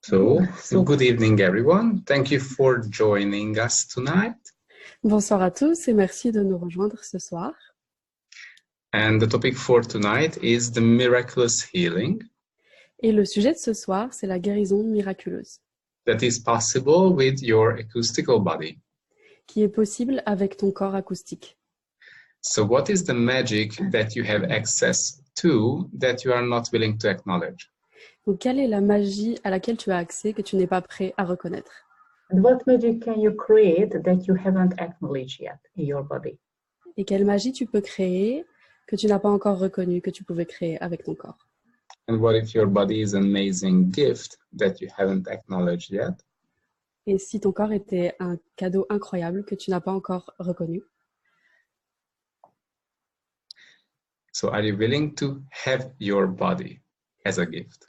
So good evening, everyone. Thank you for joining us tonight. Bonsoir à tous et merci de nous rejoindre ce soir. And the topic for tonight is the miraculous healing Et le sujet de ce soir, c'est la guérison miraculeuse, that is possible with your acoustical body. qui est possible avec ton corps acoustique. So what is the magic that you have access to that you are not willing to acknowledge? Donc, quelle est la magie à laquelle tu as accès que tu n'es pas prêt à reconnaître? And what magic can you create that you haven't acknowledged yet in your body? Et quelle magie tu peux créer que tu n'as pas encore reconnue que tu pouvais créer avec ton corps? And what if your body is an amazing gift that you haven't acknowledged yet? Et si ton corps était un cadeau incroyable que tu n'as pas encore reconnu? So are you willing to have your body as a gift?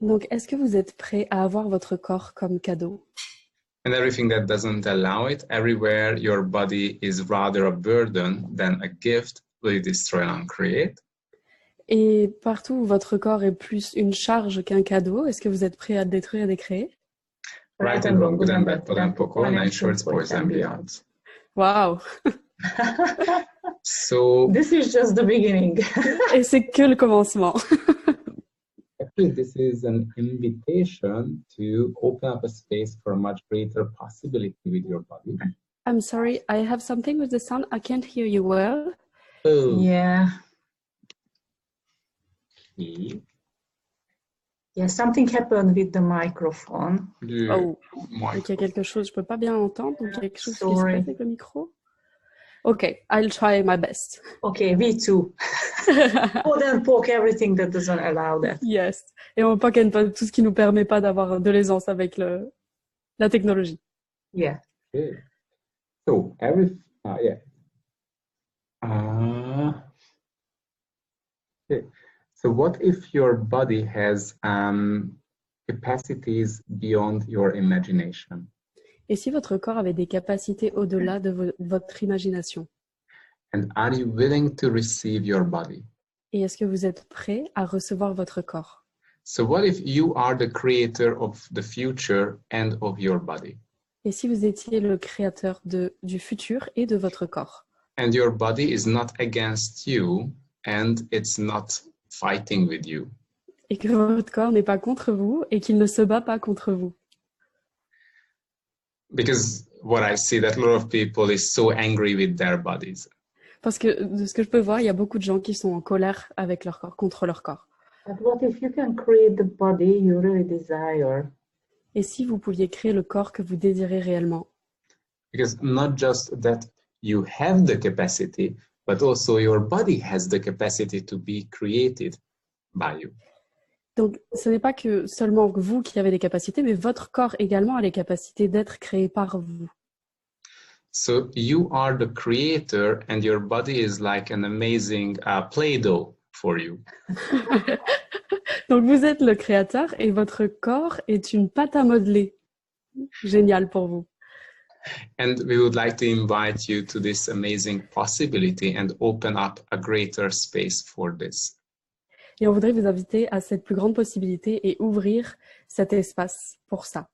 Donc, est-ce que vous êtes prêt à avoir votre corps comme cadeau? And everything that doesn't allow it, everywhere your body is rather a burden than a gift, will you destroy and uncreate? Et partout où votre corps est plus une charge qu'un cadeau, est-ce que vous êtes prêt à détruire et décréer? Right and wrong, good and bad, pod and poco, and shorts, boys and beyond. Waouh! So This is just the beginning. Et c'est que le commencement. actually, this is an invitation to open up a space for a much greater possibility with your body. I'm sorry, I have something with the sound. I can't hear you well. Oh, Yeah. okay. Yeah, something happened with the microphone. Oh, My donc il y a quelque chose, je peux pas bien entendre, donc il y a quelque chose qui se Sorry. passe avec le micro. Okay, I'll try my best. Okay, me too. Pod and poke everything that doesn't allow that. Yes. Et on poke and poke, tout ce qui nous permet pas d'avoir de l'aisance avec la technologie. Yeah. Okay. So yeah. Okay. So what if your body has capacities beyond your imagination? Et si votre corps avait des capacités au-delà de votre imagination? And are you willing to receive your body? Et est-ce que vous êtes prêt à recevoir votre corps? So what if you are the creator of the future and of your body? Et si vous étiez le créateur du futur et de votre corps? And your body is not against you and it's not fighting with you. Et que votre corps n'est pas contre vous et qu'il ne se bat pas contre vous? Because what I see that a lot of people is so angry with their bodies. Parce que de ce que je peux voir, il y a beaucoup de gens qui sont en colère avec leur corps, contre leur corps. But what if you can create the body you really desire? Et si vous pouviez créer le corps que vous désirez réellement? Because not just that you have the capacity, but also your body has the capacity to be created by you. Donc, ce n'est pas que seulement vous qui avez des capacités, mais votre corps également a les capacités d'être créé par vous. So you are the creator and your body is like an amazing Play-Doh for you. Donc, vous êtes le créateur et votre corps est une pâte à modeler. Génial pour vous. And we would like to invite you to this amazing possibility and open up a greater space for this. Et on voudrait vous inviter à cette plus grande possibilité et ouvrir cet espace pour ça.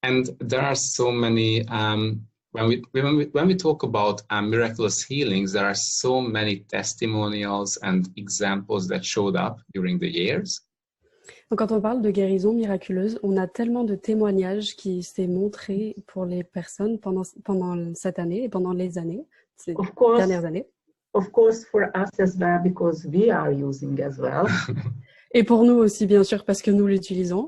And there are so many, when we talk about miraculous healings, there are so many testimonials and examples that showed up during the years. Donc, quand on parle de guérison miraculeuse, on a tellement de témoignages qui s'est montré pour les personnes pendant cette année et pendant les années, ces Of course. dernières années. Of course, for us as well, because we are using as well. Et pour nous aussi, bien sûr, parce que nous l'utilisons.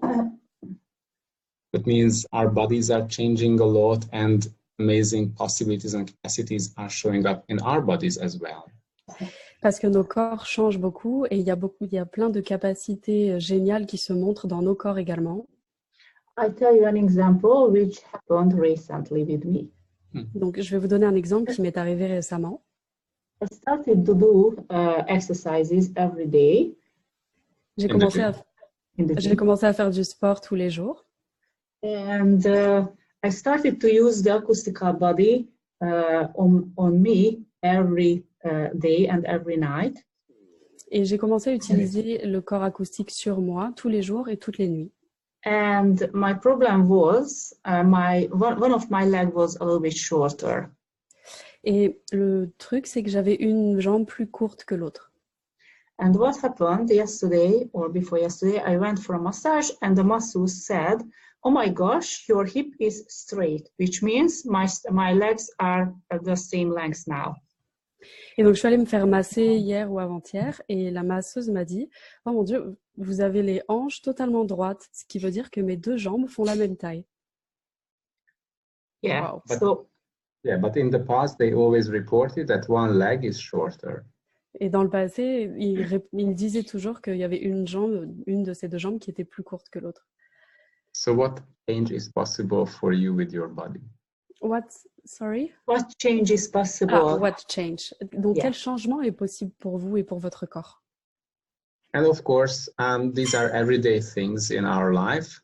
That means our bodies are changing a lot and amazing possibilities and capacities are showing up in our bodies as well. Parce que nos corps changent beaucoup et il y a plein de capacités géniales qui se montrent dans nos corps également. I tell you an example which happened recently with me. Donc, je vais vous donner un exemple qui m'est arrivé récemment. I started to do exercises every day J'ai In the commencé gym. in the j'ai gym. commencé à faire du sport tous les jours. And I started to use the acoustical body on me every day and every night. Et j'ai commencé à utiliser le corps acoustique sur moi tous les jours et toutes les nuits. And my problem was one of my leg was a little bit shorter. Et le truc, c'est que j'avais une jambe plus courte que l'autre. And what happened yesterday or before yesterday, I went for a massage and the masseuse said, "Oh my gosh, your hip is straight," which means my legs are at the same length now. Et donc, je suis allée me faire masser hier ou avant-hier et la masseuse m'a dit « Oh mon Dieu, vous avez les hanches totalement droites, ce qui veut dire que mes deux jambes font la même taille. » Yeah. Wow. But in the past, they always reported that one leg is shorter. Et dans le passé, il disait toujours qu'il y avait une de ces deux jambes qui était plus courte que l'autre. So what change is possible for you with your body? Sorry? What change is possible? What change? Donc, Yeah. quel changement est possible pour vous et pour votre corps? And of course, these are everyday things in our life,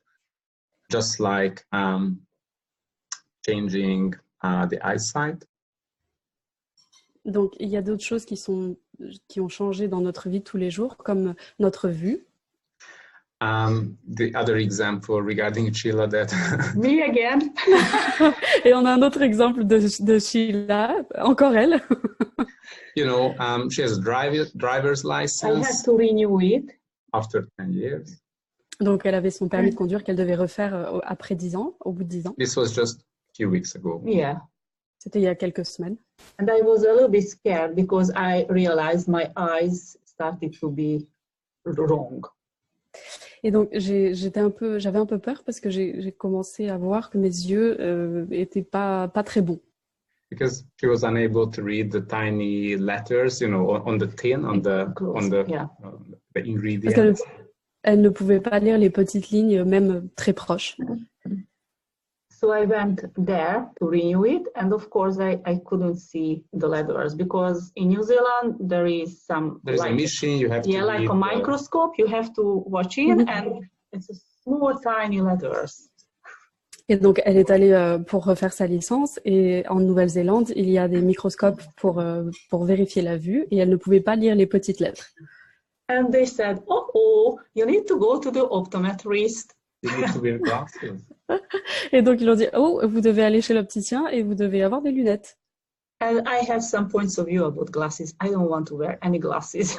just like changing the eyesight. Donc, il y a d'autres choses qui ont changé dans notre vie de tous les jours, comme notre vue. The other example regarding Sheila that Me again. Et on a un autre exemple de Sheila, encore elle. you know, she has a driver's I license had to renew it. after 10 years. Donc, elle avait son permis de conduire qu'elle devait refaire après 10 ans, au bout de 10 ans. This was just a few weeks ago. Yeah. C'était il y a quelques semaines. And I was a little bit scared because I realized my eyes started to be wrong. Et donc, j'avais un peu peur parce que j'ai commencé à voir que mes yeux étaient pas très bons. Because she was unable to read the tiny letters, you know, on the tin, on the Parce ingredients. qu'elle ne pouvait pas lire les petites lignes, même très proches. So I went there to renew it, and of course I couldn't see the letters because in New Zealand there is some There's a machine you have to like read a microscope you have to watch in, and it's a small tiny letters. Et donc, elle est allée pour refaire sa licence et en Nouvelle-Zélande, il y a des microscopes pour vérifier la vue et elle ne pouvait pas lire les petites lettres. And they said, "Oh, you need to go to the optometrist." You need to wear glasses. Et donc, ils leur ont dit, oh, vous devez aller chez l'opticien et vous devez avoir des lunettes. And I have some points of view about glasses. I don't want to wear any glasses.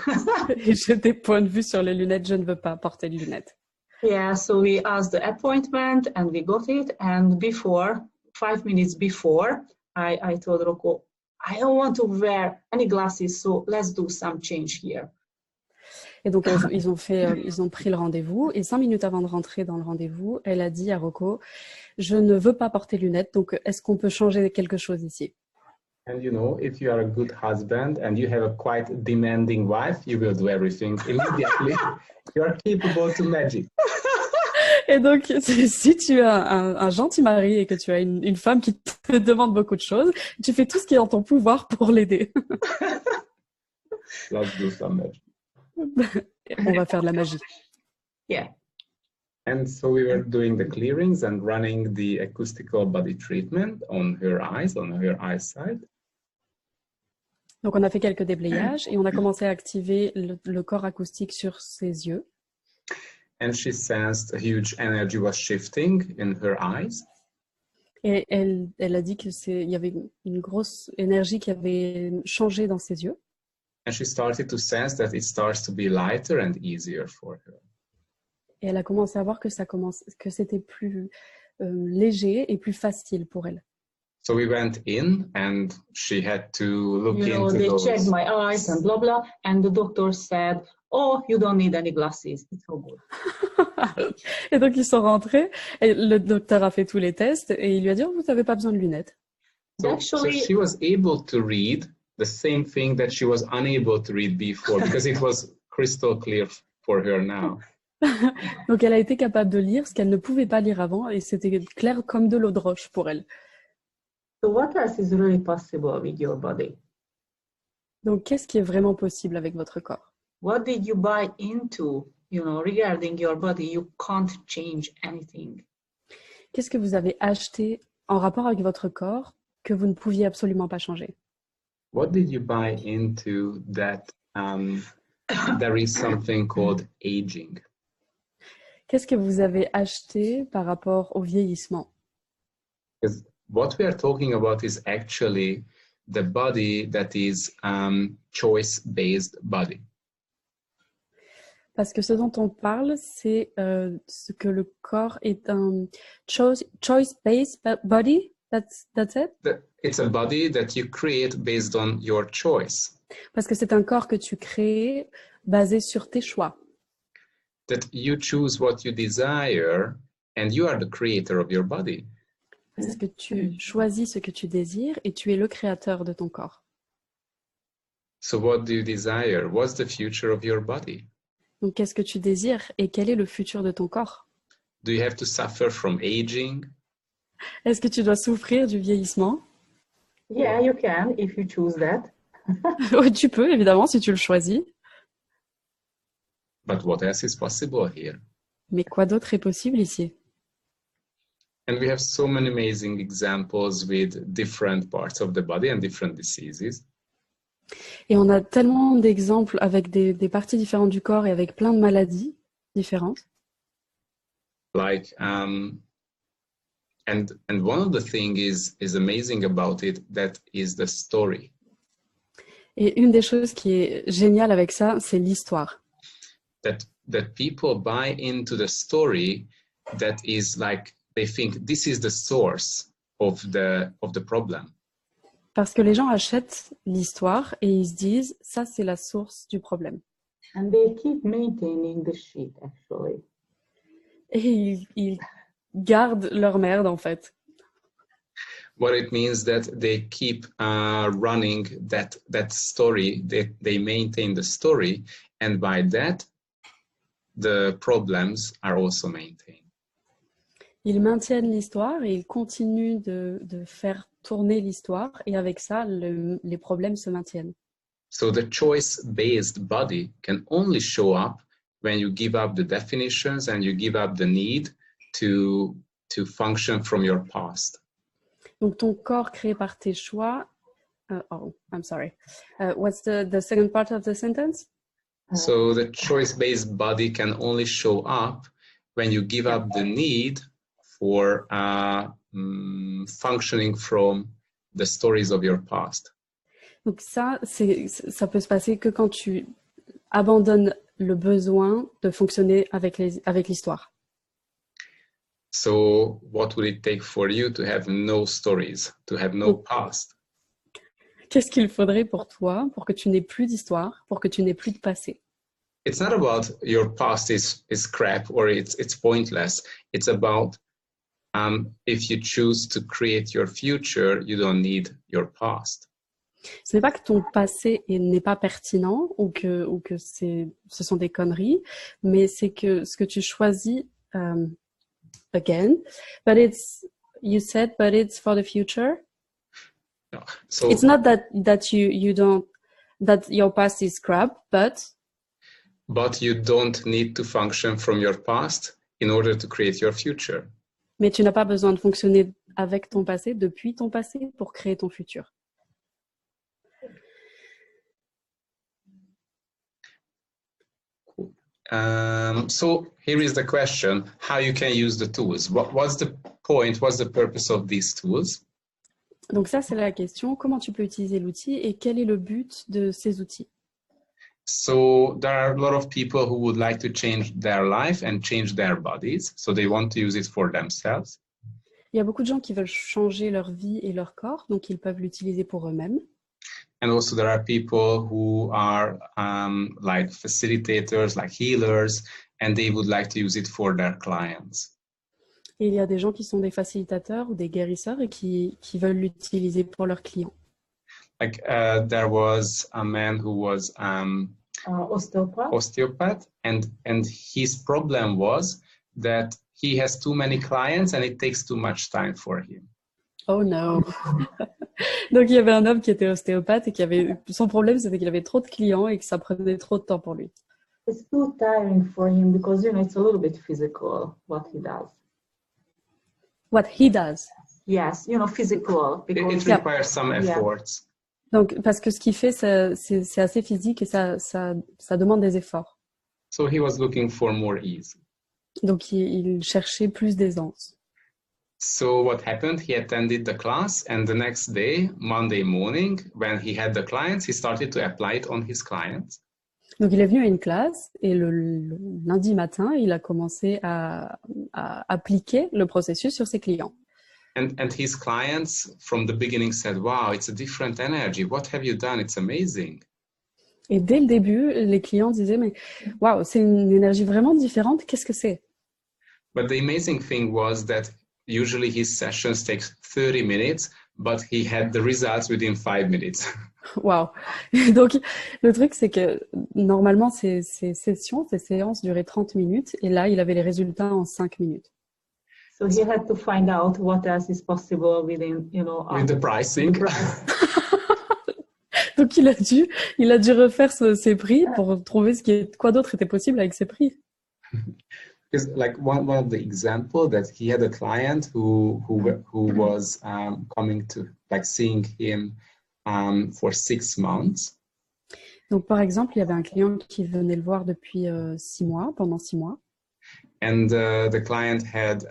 Et j'ai des points de vue sur les lunettes, je ne veux pas porter de lunettes. Yeah, so we asked the appointment and we got it. And 5 minutes before, I told Rocco, I don't want to wear any glasses, so let's do some change here. Et donc, ils ont pris le rendez-vous. Et 5 minutes avant de rentrer dans le rendez-vous, elle a dit à Rocco, je ne veux pas porter de lunettes, donc est-ce qu'on peut changer quelque chose ici? And you know, if you are a good husband and you have a quite demanding wife, you will do everything immediately. You are capable to magic. Et donc, si tu as un gentil mari et que tu as une femme qui te demande beaucoup de choses, tu fais tout ce qui est en ton pouvoir pour l'aider. Let's do some magic. On va faire de la magie. Yeah. And so we were doing the clearings and running the acoustical body treatment on her eyes, on her eyesight. Donc, on a fait quelques déblayages et on a commencé à activer le corps acoustique sur ses yeux. And she sensed a huge energy was shifting in her eyes. Et elle a dit qu'il y avait une grosse énergie qui avait changé dans ses yeux. And she started to sense that it starts to be lighter and easier for her. Et elle a commencé à voir que c'était plus léger et plus facile pour elle. So we went in and she had to look into they those. checked my eyes and blah, blah. And the doctor said, oh, you don't need any glasses. It's all good. Et donc, ils sont rentrés et le docteur a fait tous les tests et il lui a dit, oh, vous n'avez pas besoin de lunettes. So she was able to read the same thing that she was unable to read before because it was crystal clear for her now. Donc, elle a été capable de lire ce qu'elle ne pouvait pas lire avant et c'était clair comme de l'eau de roche pour elle. So what else is really possible with your body? Donc, qu'est-ce qui est vraiment possible avec votre corps? What did you buy into, regarding your body? You can't change anything. Qu'est-ce que vous avez acheté en rapport avec votre corps que vous ne pouviez absolument pas changer? What did you buy into that there is something called aging? Qu'est-ce que vous avez acheté par rapport au vieillissement? Because what we are talking about is actually the body that is choice-based body. Parce que ce dont on parle, c'est ce que le corps est un choice-based body. That's it? It's a body that you create based on your choice. Parce que c'est un corps que tu crées basé sur tes choix. That you choose what you desire and you are the creator of your body. Parce que tu choisis ce que tu désires et tu es le créateur de ton corps. So what do you desire? What's the future of your body? Donc, qu'est-ce que tu désires et quel est le futur de ton corps? Do you have to suffer from aging? Est-ce que tu dois souffrir du vieillissement? Yeah, you can if you choose that. Oui, tu peux, évidemment, si tu le choisis. But what else is possible here? Mais quoi d'autre est possible ici? And we have so many amazing examples with different parts of the body and different diseases. Et on a tellement d'exemples avec des parties différentes du corps et avec plein de maladies différentes. Like, and one of the things is amazing about it, that is the story. Et une des choses qui est géniale avec ça, c'est l'histoire. That people buy into the story, that is like, they think this is the source of the problem. Parce que les gens achètent l'histoire et ils se disent, ça c'est la source du problème. And they keep maintaining the shit, actually. Et ils gardent leur merde en fait. What it means that they keep running that story, they maintain the story, and by that, the problems are also maintained. Ils maintiennent l'histoire et ils continuent de faire tourner l'histoire et avec ça, les problèmes se maintiennent. So the choice-based body can only show up when you give up the definitions and you give up the need to function from your past. Donc ton corps créé par tes choix. Oh, I'm sorry. What's the second part of the sentence? So the choice-based body can only show up when you give up the need for functioning from the stories of your past. Donc ça peut se passer que quand tu abandonnes le besoin de fonctionner avec l'histoire. So what would it take for you to have no stories, to have no past? Qu'est-ce qu'il faudrait pour toi pour que tu n'aies plus d'histoire, pour que tu n'aies plus de passé? It's not about your past is crap or it's pointless. It's about if you choose to create your future, you don't need your past. Ce n'est pas que ton passé n'est pas pertinent ou que ce sont des conneries, mais c'est que ce que tu choisis, again, but you said, but it's for the future. No. So It's not that you don't, that your past is crap, but you don't need to function from your past in order to create your future. mais tu n'as pas besoin de fonctionner avec ton passé, depuis ton passé, pour créer ton futur. So here is the question: how you can use the tools? What's the point? What's the purpose of these tools? Donc ça, c'est la question. Comment tu peux utiliser l'outil et quel est le but de ces outils? So there are a lot of people who would like to change their life and change their bodies. So they want to use it for themselves. Il y a beaucoup de gens qui veulent changer leur vie et leur corps, donc ils peuvent l'utiliser pour eux-mêmes. And also there are people who are like facilitators, like healers, and they would like to use it for their clients. Et il y a des gens qui sont des facilitateurs ou des guérisseurs et qui veulent l'utiliser pour leurs clients. Like there was a man who was osteopath, and his problem was that he has too many clients and it takes too much time for him. Oh no. Donc il y avait un homme qui était ostéopathe et son problème c'était qu'il avait trop de clients et que ça prenait trop de temps pour lui. It's too tiring for him because, it's a little bit physical what he does. What he does. Yes, physical. Because It requires some efforts. Donc parce que ce qu'il fait c'est assez physique et ça demande des efforts. So he was looking for more ease. Donc, il cherchait plus d'aisance. So what happened? He attended the class, and the next day, Monday morning, when he had the clients, he started to apply it on his clients. Donc, il est venu à une classe et le lundi matin, il a commencé à appliquer le processus sur ses clients. And his clients from the beginning said, wow, it's a different energy. What have you done? It's amazing. Et dès le début, les clients disaient, mais waouh, c'est une énergie vraiment différente, qu'est-ce que c'est? But the amazing thing was that usually his sessions take 30 minutes, but he had the results within 5 minutes. Waouh! Donc, le truc, c'est que normalement, ces séances duraient 30 minutes, et là, il avait les résultats en 5 minutes. So he had to find out what else is possible within, With the pricing. Donc, il a dû refaire ses prix pour trouver quoi d'autre était possible avec ses prix. Because like one of the example that he had a client who was coming to like seeing him for 6 months. Donc, par exemple, il y avait un client qui venait le voir depuis 6 mois, pendant 6 mois. And the client had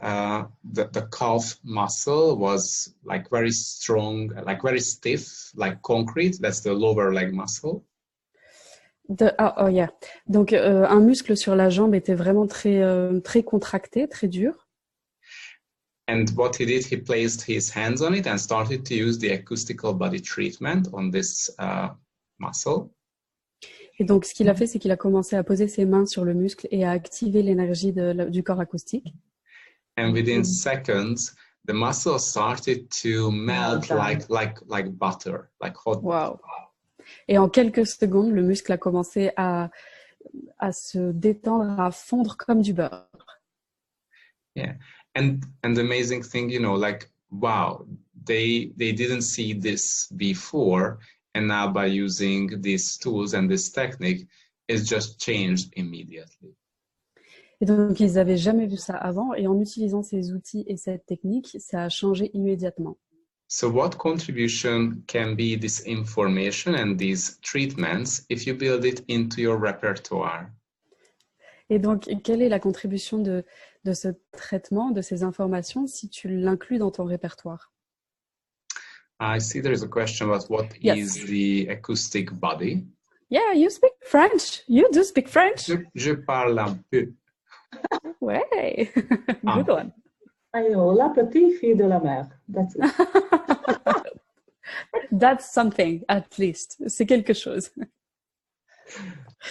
the calf muscle was like very strong, like very stiff, like concrete. That's the lower leg muscle. Yeah. Donc, un muscle sur la jambe était vraiment très contracté, très dur. And what he did, he placed his hands on it and started to use the acoustical body treatment on this muscle. Et donc, ce qu'il a fait, c'est qu'il a commencé à poser ses mains sur le muscle et à activer l'énergie du corps acoustique. And within seconds, the muscle started to melt like butter, like hot butter. Wow. Et en quelques secondes, le muscle a commencé à se détendre, à fondre comme du beurre. Yeah, and the amazing thing, like wow, they didn't see this before. And now by using these tools and this technique, it's just changed immediately. Et donc, ils n'avaient jamais vu ça avant. Et en utilisant ces outils et cette technique, ça a changé immédiatement. So what contribution can be this information and these treatments if you build it into your repertoire? Et donc, quelle est la contribution de ce traitement, de ces informations, si tu l'inclus dans ton répertoire? I see there is a question about what is the acoustic body. Yeah, you speak French. You do speak French. Je parle un peu. Ouais, good one. Alors, la petite fille de la mer. That's it. That's something, at least. C'est quelque chose.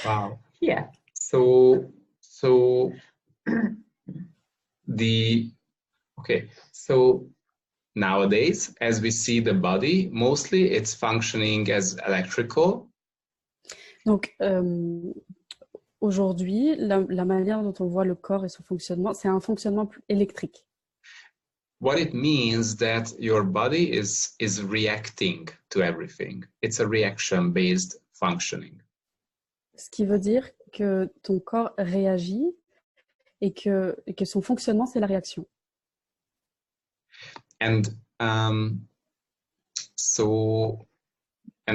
Wow. Yeah. So nowadays, as we see the body, mostly it's functioning as electrical. Donc, aujourd'hui, la manière dont on voit le corps et son fonctionnement, c'est un fonctionnement électrique. What it means that your body is reacting to everything. It's a reaction-based functioning. Ce qui veut dire que ton corps réagit et que son fonctionnement, c'est la réaction. And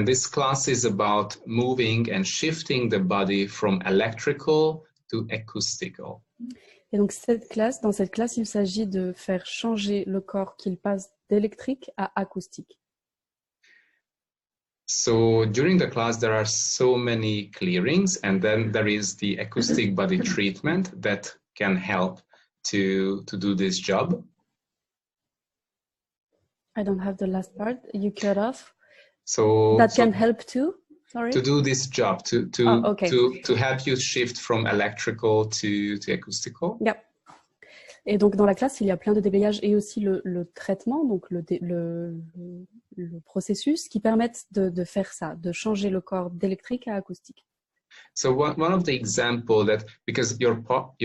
this class is about moving and shifting the body from electrical to acoustical. Et donc, dans cette classe, il s'agit de faire changer le corps, qu'il passe d'électrique à acoustique. So during the class, there are so many clearings, and then there is the acoustic body treatment that can help to do this job. I don't have the last part. You cut off. So that can help too. Sorry. To do this job, to help you shift from electrical to acoustical. Yeah. Et donc dans la classe, il y a plein de déblayages et aussi le traitement, donc le processus qui permettent de faire ça, de changer le corps d'électrique à acoustique. So one of the example that because your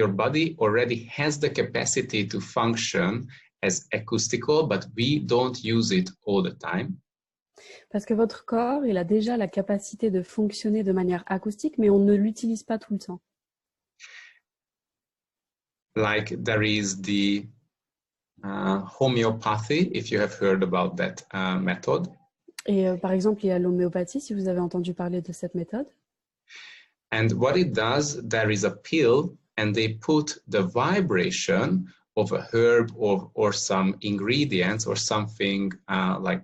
body already has the capacity to function as acoustical, but we don't use it all the time. Parce que votre corps, il a déjà la capacité de fonctionner de manière acoustique, mais on ne l'utilise pas tout le temps. Like there is the homeopathy, if you have heard about that method. Et par exemple, il y a l'homéopathie, si vous avez entendu parler de cette méthode. And what it does, there is a pill, and they put the vibration of a herb or some ingredients or something like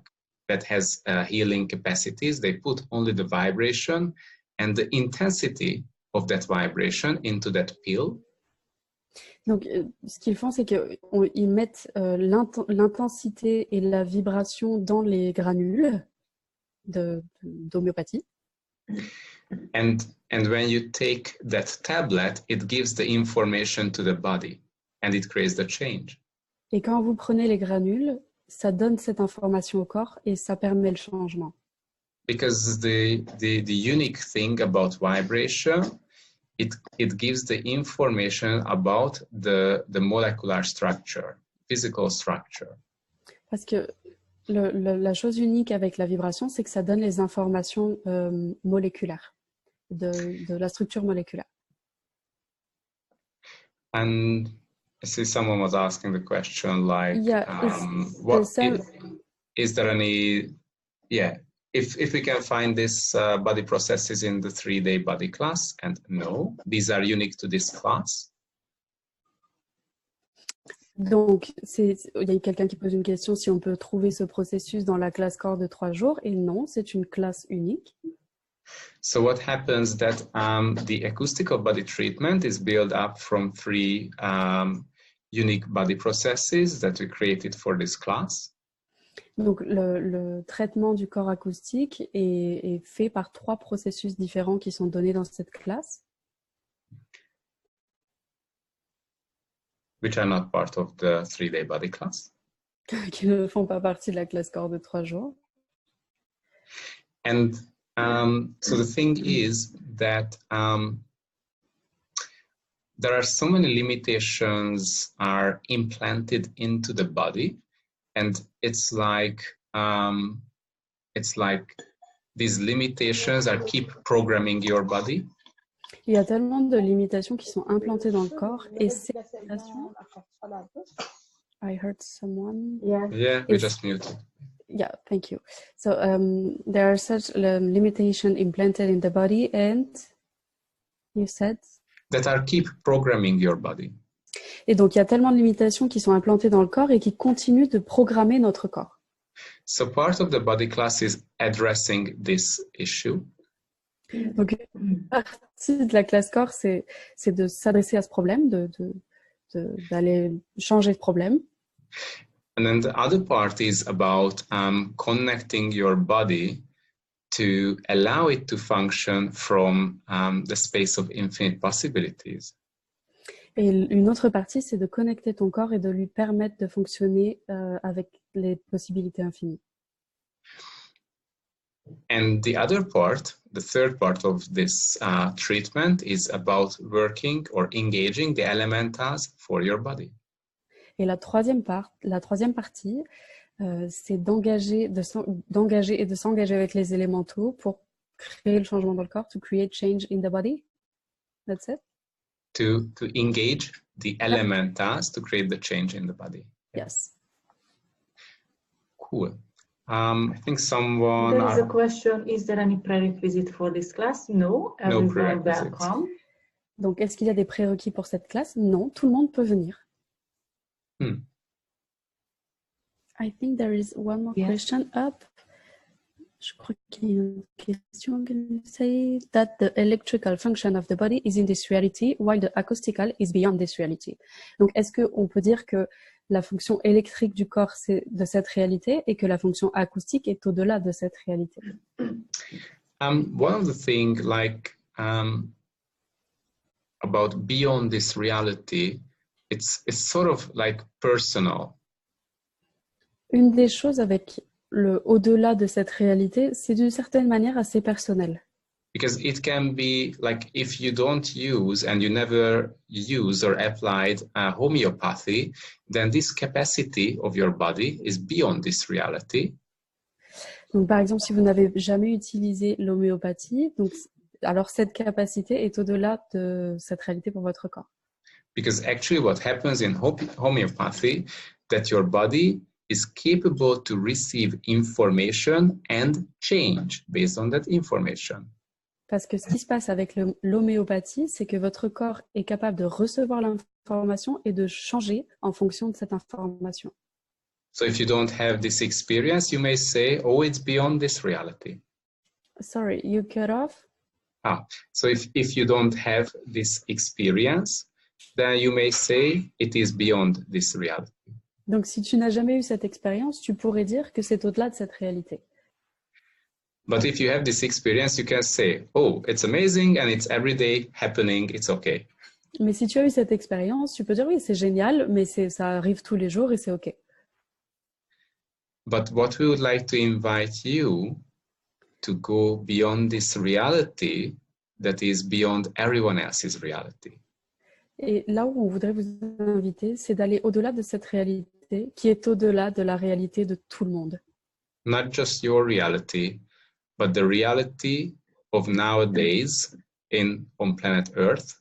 that has healing capacities. They put only the vibration and the intensity of that vibration into that pill. Donc, ce qu'ils font, c'est qu'ils mettent l'intensité et la vibration dans les granules d'homéopathie. And when you take that tablet, it gives the information to the body and it creates the change. Et quand vous prenez les granules, ça donne cette information au corps et ça permet le changement. Because the unique thing about vibration, it gives the information about the molecular structure, physical structure. Parce que la chose unique avec la vibration, c'est que ça donne les informations moléculaires, de la structure moléculaire. And I see someone was asking the question like, is there any, if we can find this body processes in the 3-day body class, and no, these are unique to this class. Donc, il y a quelqu'un qui pose une question si on peut trouver ce processus dans la classe corps de 3 jours, et non, c'est une classe unique. So what happens that the acoustical body treatment is built up from 3 unique body processes that we created for this class. Donc, le traitement du corps acoustique est fait par 3 processus différents qui sont donnés dans cette classe. Which are not part of the 3-day body class. Qui ne font pas partie de la classe corps de 3 jours. And so the thing is that there are so many limitations are implanted into the body, and it's like these limitations are keep programming your body. Il y a tellement de limitations qui sont implantées dans le corps et ces limitations. I heard someone. Yeah, we just muted. Yeah, thank you. So there are such limitations implanted in the body, and you said that are keep programming your body. Et donc il y a tellement de limitations qui sont implantées dans le corps et qui continuent de programmer notre corps. So part of the body class is addressing this issue. Donc une partie de la classe corps, c'est de s'adresser à ce problème, d'aller changer de problème. And then the other part is about connecting your body to allow it to function from the space of infinite possibilities. Et une autre partie, c'est de connecter ton corps et de lui permettre de fonctionner avec les possibilités infinies. And the other part, the third part of this treatment is about working or engaging the elementals for your body. Et la troisième partie, c'est d'engager et de s'engager avec les élémentaux pour créer le changement dans le corps, to create change in the body. That's it. To engage the elementals to create the change in the body. Yes. Cool. I think someone... There is a question, is there any prerequisite for this class? No, everyone welcome. Donc, est-ce qu'il y a des prérequis pour cette classe? Non, tout le monde peut venir. I think there is one more question up. Je crois qu'il y a une question qui say that the electrical function of the body is in this reality while the acoustical is beyond this reality. Donc, est-ce qu'on peut dire que la fonction électrique du corps, c'est de cette réalité et que la fonction acoustique est au-delà de cette réalité? One of the things like about beyond this reality, it's sort of like personal. Une des choses avec le au-delà de cette réalité, c'est d'une certaine manière assez personnel. Because it can be like if you don't use and you never use or applied homeopathy, then this capacity of your body is beyond this reality. Donc, par exemple, si vous n'avez jamais utilisé l'homéopathie, alors cette capacité est au-delà de cette réalité pour votre corps. Because actually what happens in homeopathy, that your body is capable to receive information and change based on that information. Parce que ce qui se passe avec l'homéopathie, c'est que votre corps est capable de recevoir l'information et de changer en fonction de cette information. So if you don't have this experience, you may say, oh, it's beyond this reality. Sorry, you cut off? So if you don't have this experience, then you may say it is beyond this reality. Donc, si tu n'as jamais eu cette expérience, tu pourrais dire que c'est au-delà de cette réalité. But if you have this experience, you can say, oh, it's amazing and it's every day happening, it's okay. Mais si tu as eu cette expérience, tu peux dire oui, c'est génial, mais ça arrive tous les jours et c'est OK. But what we would like to invite you to go beyond this reality that is beyond everyone else's reality. Et là où on voudrait vous inviter, c'est d'aller au-delà de cette réalité qui est au-delà de la réalité de tout le monde. Not just your reality, but the reality of nowadays on planet Earth.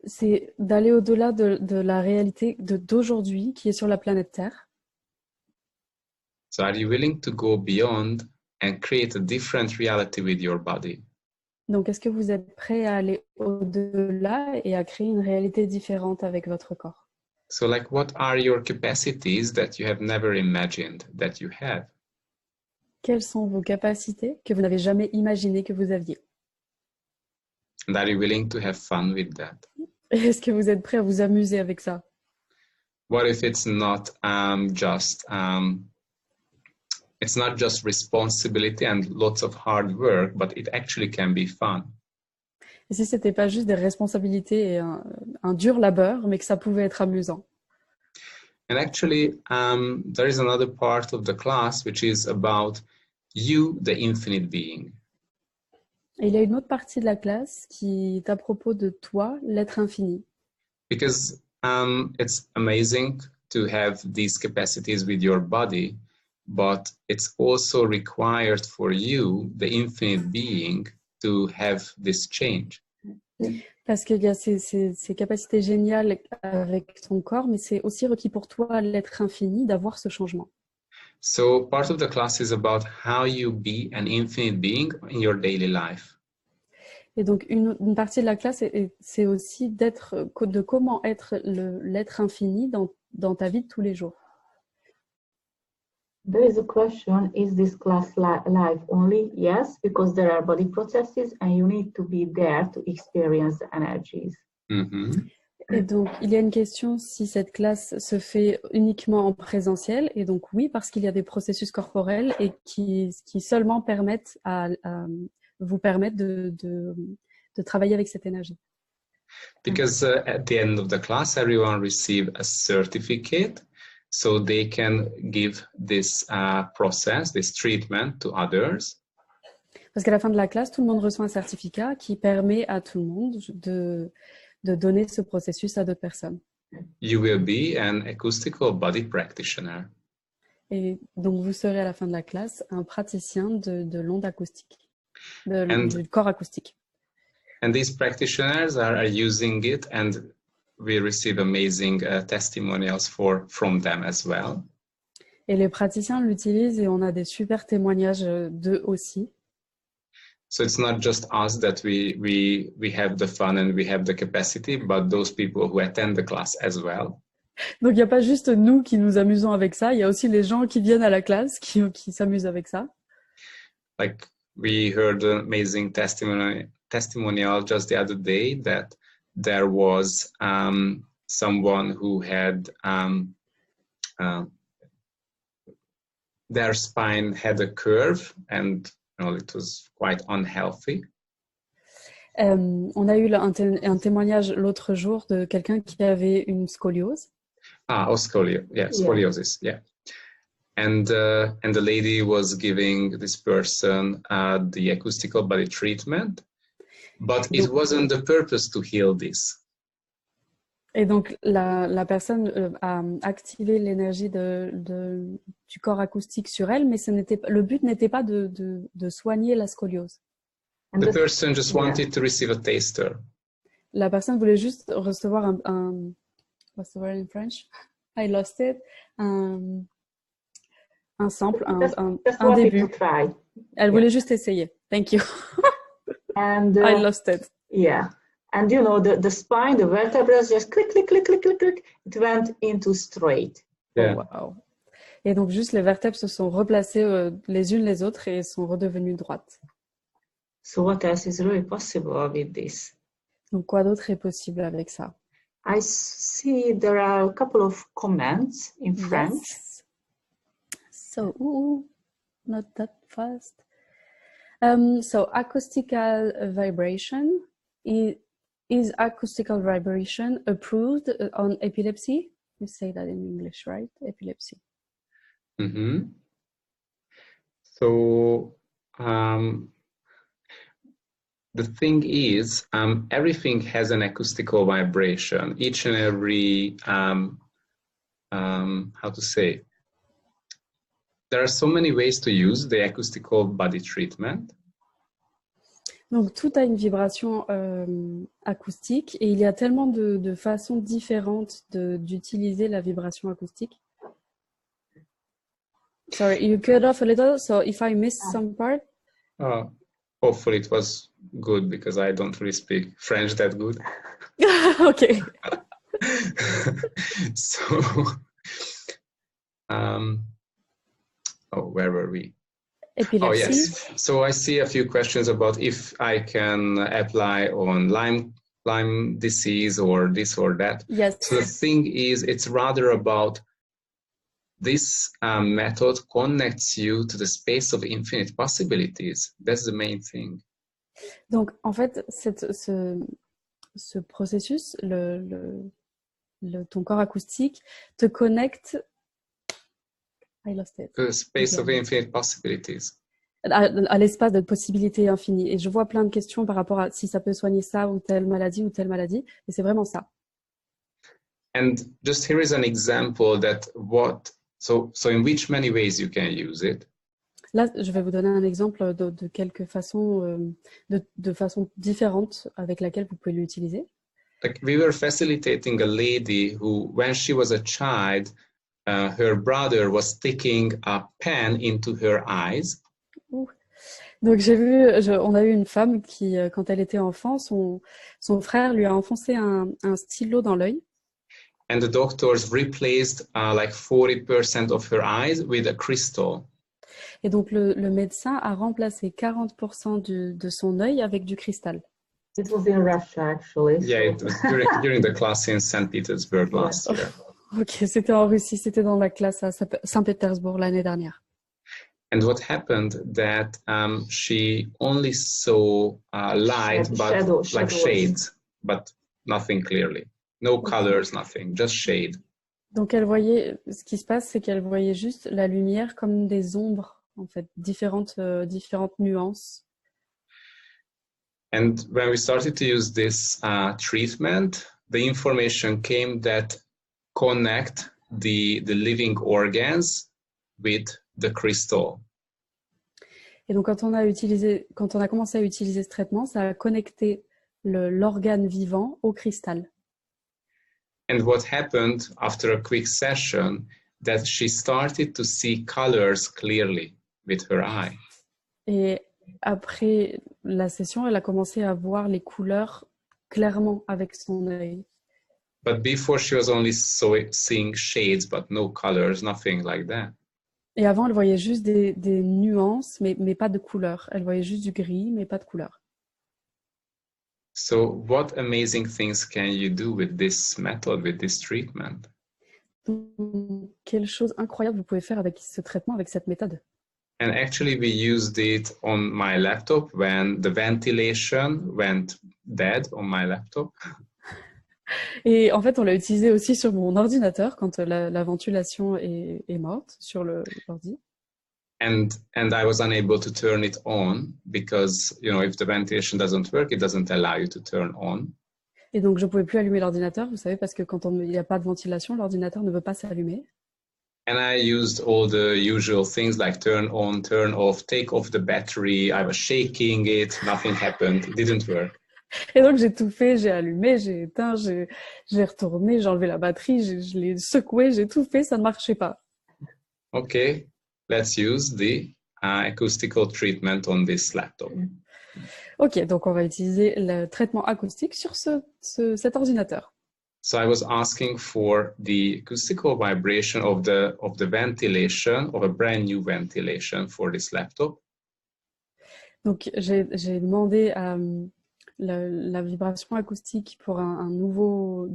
C'est d'aller au-delà de la réalité d'aujourd'hui qui est sur la planète Terre. So are you willing to go beyond and create a different reality with your body? Donc, est-ce que vous êtes prêt à aller au-delà et à créer une réalité différente avec votre corps? So like, what are your capacities that you have never imagined that you have? Quelles sont vos capacités que vous n'avez jamais imaginé que vous aviez? And are you willing to have fun with that? Et est-ce que vous êtes prêt à vous amuser avec ça? What if it's not it's not just responsibility and lots of hard work, but it actually can be fun? Et si c'était pas juste des responsabilités et un dur labeur, mais que ça pouvait être amusant? And actually, there is another part of the class which is about you, the infinite being. Et il y a une autre partie de la classe qui est à propos de toi, l'être infini. Because it's amazing to have these capacities with your body, but it's also required for you, the infinite being, to have this change. Parce qu'il y a ces capacités géniales avec ton corps, mais c'est aussi requis pour toi, l'être infini, d'avoir ce changement. So part of the class is about how you be an infinite being in your daily life. Et donc, une partie de la classe, c'est aussi de comment être l'être infini dans ta vie de tous les jours. There is a question, is this class live only? Yes, because there are body processes and you need to be there to experience the energies. Mm-hmm. Et donc, il y a une question si cette classe se fait uniquement en présentiel. Et donc, oui, parce qu'il y a des processus corporels et qui seulement vous permettent de travailler avec cette énergie. Because at the end of the class, everyone receives a certificate, so they can give this process, this treatment to others. Parce qu'à la fin de la classe, tout le monde reçoit un certificat qui permet à tout le monde de donner ce processus à d'autres personnes. You will be an acoustical body practitioner. Et donc, vous serez à la fin de la classe un praticien de l'onde acoustique, du corps acoustique. And these practitioners are using it, and we receive amazing testimonials from them as well. Et les praticiens l'utilisent et on a des super témoignages d'eux aussi. So it's not just us that we have the fun and we have the capacity, but those people who attend the class as well. Donc il n'y a pas juste nous qui nous amusons avec ça, il y a aussi les gens qui viennent à la classe qui s'amusent avec ça. Like we heard an amazing testimonial just the other day that there was someone who had their spine had a curve and it was quite unhealthy. On a eu un témoignage l'autre jour de quelqu'un qui avait une scoliose. Scoliosis, yeah. And the lady was giving this person the acoustical body treatment, but it wasn't the purpose to heal this. Et donc la personne a activé l'énergie du corps acoustique sur elle, mais le but n'était pas de soigner la scoliose. The person just wanted to receive a taster. La personne voulait juste recevoir what's the word in French? I lost it. un sample, Just un wanted début. to try. Elle voulait juste essayer. Thank you. And I lost it. yeah. And you know, the spine, the vertebrae just click, click, click, click, click, click. It went into straight. Yeah. Oh, wow. Et donc, juste les vertèbres se sont replacées les unes les autres et sont redevenues droites. So what else is really possible with this? Donc, quoi d'autre est possible avec ça? I see there are a couple of comments in French. Yes. So, not that fast. So, acoustical vibration. Is acoustical vibration approved on epilepsy? You say that in English, right? Epilepsy. Mm-hmm. So the thing is, everything has an acoustical vibration. Each and every, how to say, there are so many ways to use the acoustical body treatment. Donc, tout a une vibration acoustique et il y a tellement de façons différentes d'utiliser la vibration acoustique. Sorry, you cut off a little, so if I miss some part. Hopefully it was good because I don't really speak French that good. Okay. So, where were we? Epilepsy. Oh, yes. So I see a few questions about if I can apply on Lyme disease or this or that. Yes. So the thing is, it's rather about this method connects you to the space of infinite possibilities. That's the main thing. Donc, en fait, ce processus, ton corps acoustique te connecte. I lost it. The space of infinite possibilities. À l'espace de possibilités infinies. Et je vois plein de questions par rapport à si ça peut soigner ça ou telle maladie. Et c'est vraiment ça. And just here is an example that so in which many ways you can use it. Là, je vais vous donner un exemple de quelques façons, de façons différentes avec laquelle vous pouvez l'utiliser. Like we were facilitating a lady who, when she was a child, her brother was sticking a pen into her eyes. Donc on a eu une femme qui, quand elle était enfant, son frère lui a enfoncé un stylo dans l'œil. And the doctors replaced like 40% of her eyes with a crystal. Et donc le médecin a remplacé 40% de son œil avec du cristal. It was in Russia, actually. Yeah, it was during the class in St. Petersburg last year. Ok, c'était en Russie, c'était dans la classe à Saint-Pétersbourg l'année dernière. And what happened that she only saw light, but like shades, but nothing clearly. No colors, nothing, just shade. Donc elle voyait, ce qui se passe, c'est qu'elle voyait juste la lumière comme des ombres, en fait, différentes nuances. And when we started to use this treatment, the information came that connect the living organs with the crystal. Et donc quand on a commencé à utiliser ce traitement, ça a connecté l'organe vivant au cristal. And what happened after a quick session, that she started to see colors clearly with her eye. Et après la session, elle a commencé à voir les couleurs clairement avec son œil. But before she was only seeing shades, but no colors, nothing like that. Et avant, elle voyait juste des nuances, mais pas de couleurs. Elle voyait juste du gris, mais pas de couleurs. So what amazing things can you do with this method, with this treatment? Donc, quelle chose incroyable vous pouvez faire avec ce traitement, avec cette méthode. And actually we used it on my laptop when the ventilation went dead on my laptop. Et en fait, on l'a utilisé aussi sur mon ordinateur quand la ventilation est morte sur l'ordi. And I was unable to turn it on because, you know, if the ventilation doesn't work, it doesn't allow you to turn on. Et donc, je ne pouvais plus allumer l'ordinateur, vous savez, parce que quand il n'y a pas de ventilation, l'ordinateur ne veut pas s'allumer. And I used all the usual things like turn on, turn off, take off the battery. I was shaking it, nothing happened, it didn't work. Et donc, j'ai tout fait, j'ai allumé, j'ai éteint, j'ai retourné, j'ai enlevé la batterie, je l'ai secoué, j'ai tout fait, ça ne marchait pas. Okay, let's use the acoustical treatment on this laptop. Ok, donc on va utiliser le traitement acoustique sur cet ordinateur. So I was asking for the acoustical vibration of the ventilation, of a brand new ventilation for this laptop. Donc j'ai demandé la vibration acoustique pour d'un nouveau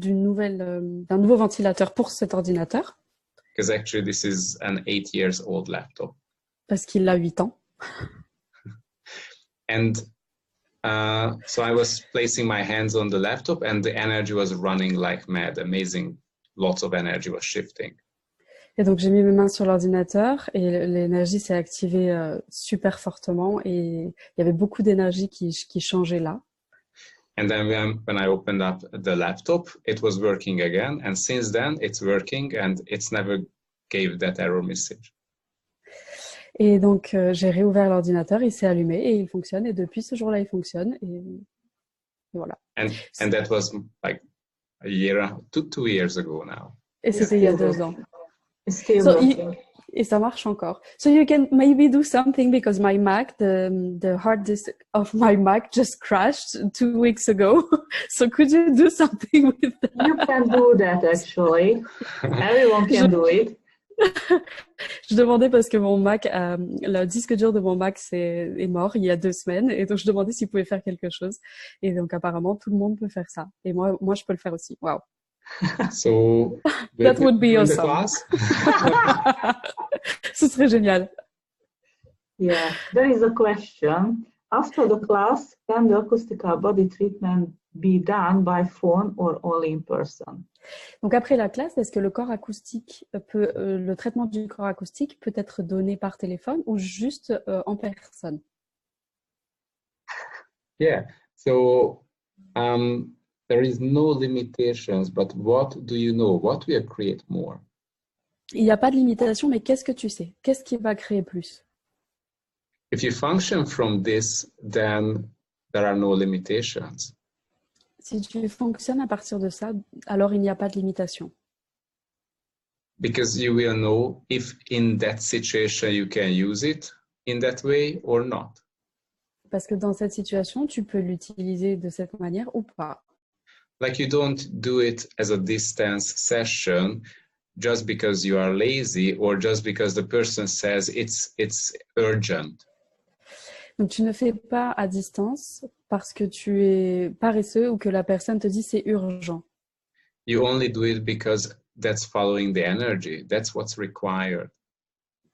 ventilateur pour cet ordinateur. Because actually this is an 8 years old laptop. Parce qu'il a 8 ans. And so I was placing my hands on the laptop and the energy was running like mad, amazing, lots of energy was shifting. Et donc j'ai mis mes mains sur l'ordinateur et l'énergie s'est activée super fortement et il y avait beaucoup d'énergie qui changeait là. And then when I opened up the laptop, it was working again. And since then, it's working and it's never gave that error message. Et donc, j'ai réouvert l'ordinateur, il s'est allumé et il fonctionne. Et depuis ce jour-là, il fonctionne. Et voilà. And that was like a year, 2 years ago now. Et c'était il y a 2 ans. Et ça marche encore. So you can maybe do something because my Mac, the hard disk of my Mac just crashed 2 weeks ago. So could you do something with that? You can do that actually. Everyone can do it. Je demandais parce que mon Mac, le disque dur de mon Mac est mort il y a 2 semaines et donc je demandais s'il pouvait faire quelque chose. Et donc apparemment tout le monde peut faire ça. Et moi je peux le faire aussi. Wow. So that would be awesome. Ce serait génial. Yeah, there is a question. After the class, can the acoustical body treatment be done by phone or only in person? Donc après la classe, est-ce que le traitement du corps acoustique peut être donné par téléphone ou juste en personne? Yeah. So there is no limitations, but what do you know? What will create more? Il n'y a pas de limitation, mais qu'est-ce que tu sais? Qu'est-ce qui va créer plus? If you function from this, then there are no limitations. Si tu fonctionnes à partir de ça, alors il n'y a pas de limitation. Because you will know if in that situation you can use it in that way or not. Parce que dans cette situation, tu peux l'utiliser de cette manière ou pas. Like you don't do it as a distance session just because you are lazy or just because the person says it's urgent. Donc tu ne fais pas à distance parce que tu es paresseux ou que la personne te dit c'est urgent. You only do it because that's following the energy. That's what's required.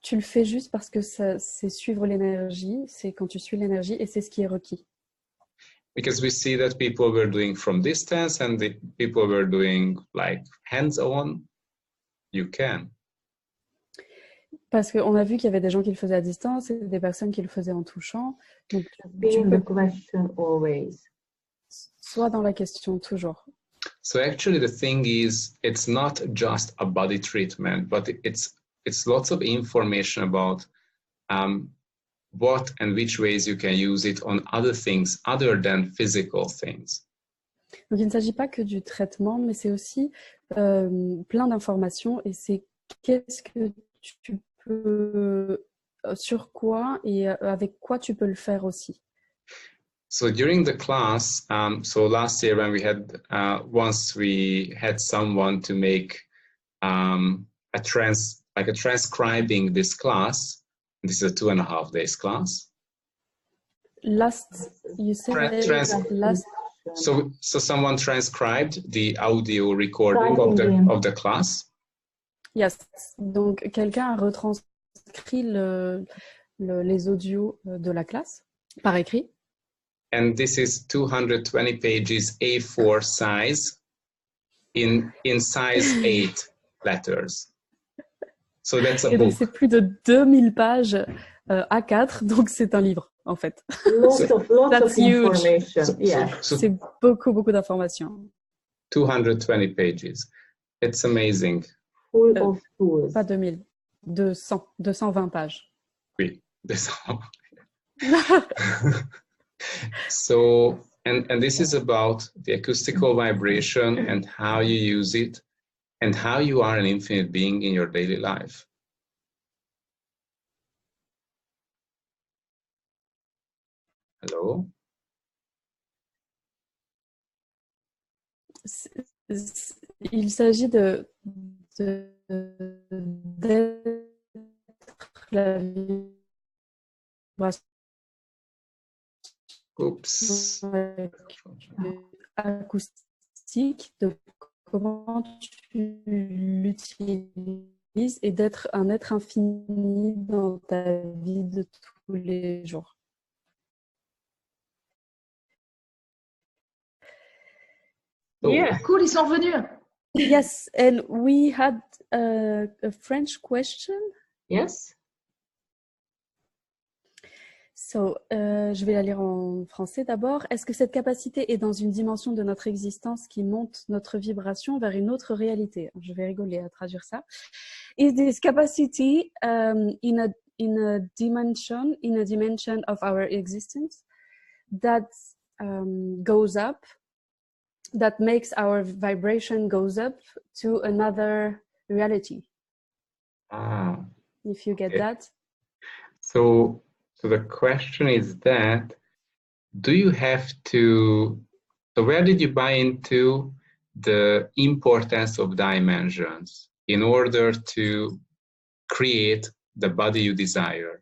Tu le fais juste parce que c'est suivre l'énergie, c'est quand tu suis l'énergie et c'est ce qui est requis. Because we see that people were doing from distance and the people were doing like hands-on. You can. Parce qu'on a vu qu'il y avait des gens qui le faisaient à distance et des personnes qui le faisaient en touchant. Donc, Being the question always. Sois dans la question toujours. So actually the thing is, it's not just a body treatment, but it's lots of information about what and which ways you can use it on other things other than physical things. Donc il ne s'agit pas que du traitement, mais c'est aussi plein d'informations et c'est qu'est-ce que tu peux, sur quoi et avec quoi tu peux le faire aussi. So during the class, so last year when we had, once we had someone to make transcribing this class. This is a 2.5 days class. You said last. So someone transcribed the audio recording of the class. Yes. Donc quelqu'un a retranscrit les audios de la classe par écrit. And this is 220 pages A4 size in size 8 letters. So that's a book. Et donc c'est plus de 2000 pages A4, donc c'est un livre en fait. Lots of information. Yeah. C'est beaucoup d'informations. 220 pages. It's amazing. Full of tools. Pas 2000, 220 pages. Oui, 200. So, and this is about the acoustical vibration and how you use it and how you are an infinite being in your daily life. Hello? Il s'agit d'être la vibration Oops. acoustique, de comment tu l'utilises et d'être un être infini dans ta vie de tous les jours. Yeah. Cool, ils sont revenus. Yes, and we had a French question. Yes. So, je vais la lire en français d'abord. Est-ce que cette capacité est dans une dimension de notre existence qui monte notre vibration vers une autre réalité? Je vais rigoler à traduire ça. Is this capacity in a dimension of our existence that goes up, that makes our vibration goes up to another reality? Ah, If you get okay. that. So the question is that, do you have to, so where did you buy into the importance of dimensions in order to create the body you desire?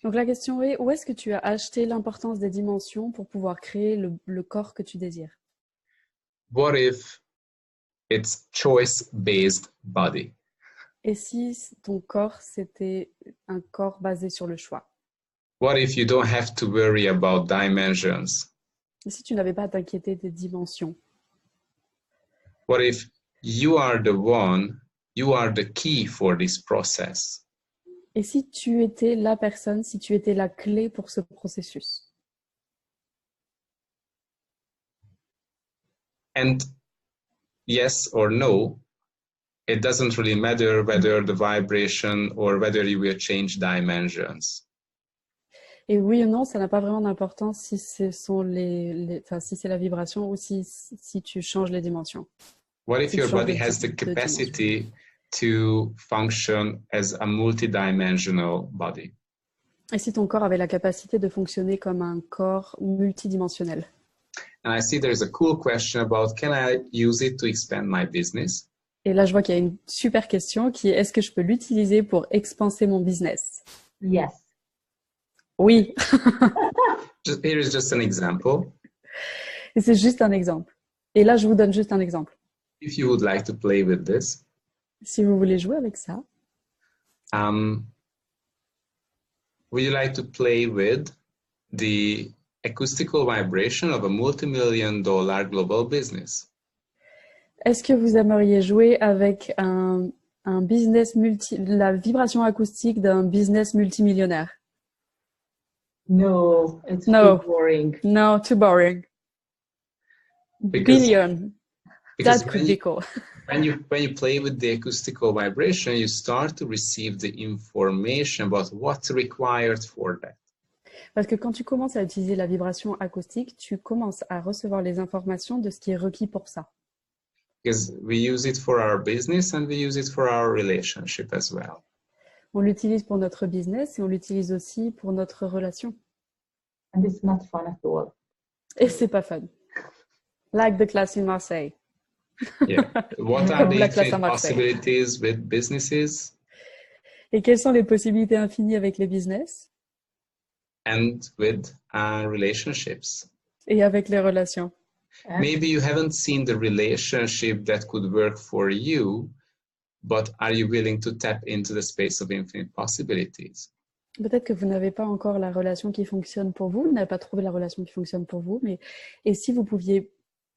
Donc la question est, où est-ce que tu as acheté l'importance des dimensions pour pouvoir créer le corps que tu désires? What if it's choice-based body? Et si ton corps, c'était un corps basé sur le choix? What if you don't have to worry about dimensions? Et si tu n'avais pas à t'inquiéter des dimensions? What if you are the one, you are the key for this process? Et si tu étais la personne, si tu étais la clé pour ce processus? And yes or no, it doesn't really matter whether the vibration or whether you will change dimensions. Et oui ou non, ça n'a pas vraiment d'importance si ce sont si c'est la vibration ou si tu changes les dimensions. What if Si tu your changes body de has the type de capacity to function as a multidimensional body? Et si ton corps avait la capacité de fonctionner comme un corps multidimensionnel? And I see there's a cool question about, can I use it to expand my business? Et là, je vois qu'il y a une super question qui est, est-ce que je peux l'utiliser pour expanser mon business? Yes. Oui. Here is just an example. Et c'est juste un exemple. Et là, je vous donne juste un exemple. If you would like to play with this, Si vous voulez jouer avec ça, would you like to play with the acoustical vibration of a multi-million-dollar global business? est-ce que vous aimeriez jouer avec un business la vibration acoustique d'un business multimillionnaire? No, it's No. too boring. No, too boring. Because- Billion. Because That could be cool. when you play with the acoustical vibration, you start to receive the information about what's required for that. Parce que quand tu commences à utiliser la vibration acoustique, tu commences à recevoir les informations de ce qui est requis pour ça. Because we use it for our business and we use it for our relationship as well. On l'utilise pour notre business et on l'utilise aussi pour notre relation. And it's not fun at all. Et c'est pas fun. Like the class in Marseille. Yeah. What are Comme the la classe à infinite Marseille. possibilities with businesses Et quelles sont les possibilités infinies avec les business and with relationships? et avec les relations? And Maybe you haven't seen the relationship that could work for you, but are you willing to tap into the space of infinite possibilities? Peut-être que vous n'avez pas encore la relation qui fonctionne pour vous, vous n'avez pas trouvé la relation qui fonctionne pour vous, mais et si vous pouviez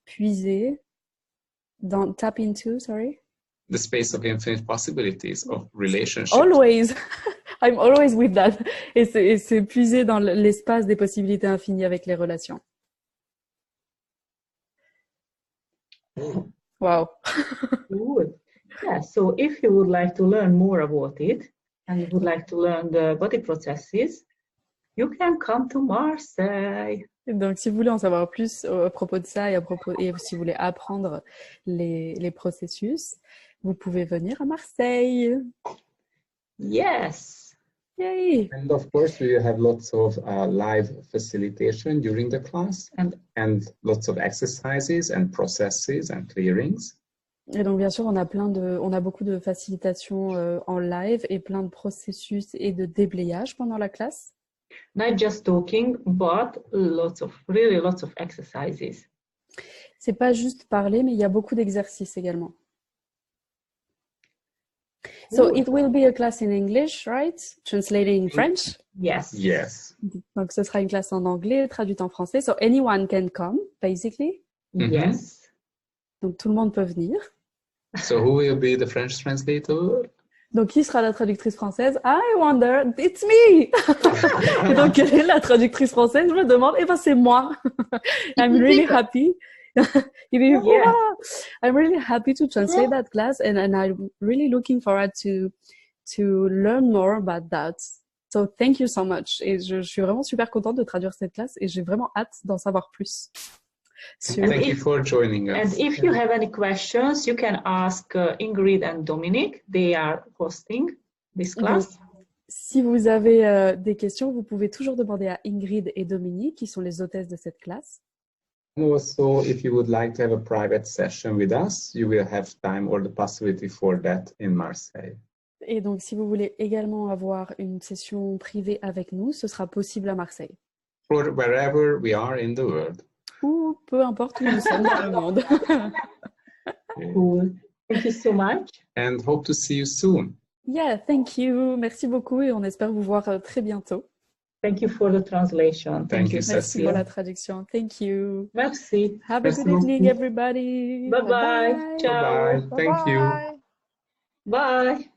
puiser dans tap into, sorry? The space of infinite possibilities of relationships. Always. I'm always with that. Et c'est puiser dans l'espace des possibilités infinies avec les relations. Wow. good. Yeah, so if you would like to learn more about it and you would like to learn the body processes, you can come to Marseille. Donc, si vous voulez en savoir plus à propos de ça et si vous voulez apprendre les processus, vous pouvez venir à Marseille. Yes. Yay! And of course, we have lots of live facilitation during the class and lots of exercises and processes and clearings. Et donc, bien sûr, on a beaucoup de facilitation en live et plein de processus et de déblayage pendant la classe. Not just talking, but lots of exercises. C'est pas juste parler, mais il y a beaucoup d'exercices également. So Cool. it will be a class in English, right? Translated in French. Yes. Yes. Donc, ce sera une classe en anglais, traduite en français. So anyone can come, basically. Yes. Donc, tout le monde peut venir. So who will be the French translator? Donc, qui sera la traductrice française? I wonder, it's me! Et donc, quelle est la traductrice française? Je me demande, eh ben, c'est moi. I'm really happy. Yeah. I'm really happy to translate that class and I'm really looking forward to learn more about that. So thank you so much. Et je suis vraiment super contente de traduire cette classe et j'ai vraiment hâte d'en savoir plus. Thank you for joining us. And if you have any questions, you can ask Ingrid and Dominic. They are hosting this class. Si vous avez des questions, vous pouvez toujours demander à Ingrid et Dominique, qui sont les hôtesses de cette classe. And also, if you would like to have a private session with us, you will have time or the possibility for that in Marseille. Et donc, si vous voulez également avoir une session privée avec nous, ce sera possible à Marseille. Or wherever we are in the world. Ou peu importe où nous sommes dans le monde. Cool. Thank you so much. And hope to see you soon. Yeah, thank you. Merci beaucoup et on espère vous voir très bientôt. Thank you for the translation. Thank you, Merci Cécile. pour la traduction. Thank you. Merci. Have a Merci good evening, beaucoup. everybody. Bye-bye. Ciao. Bye-bye. Thank you. Bye.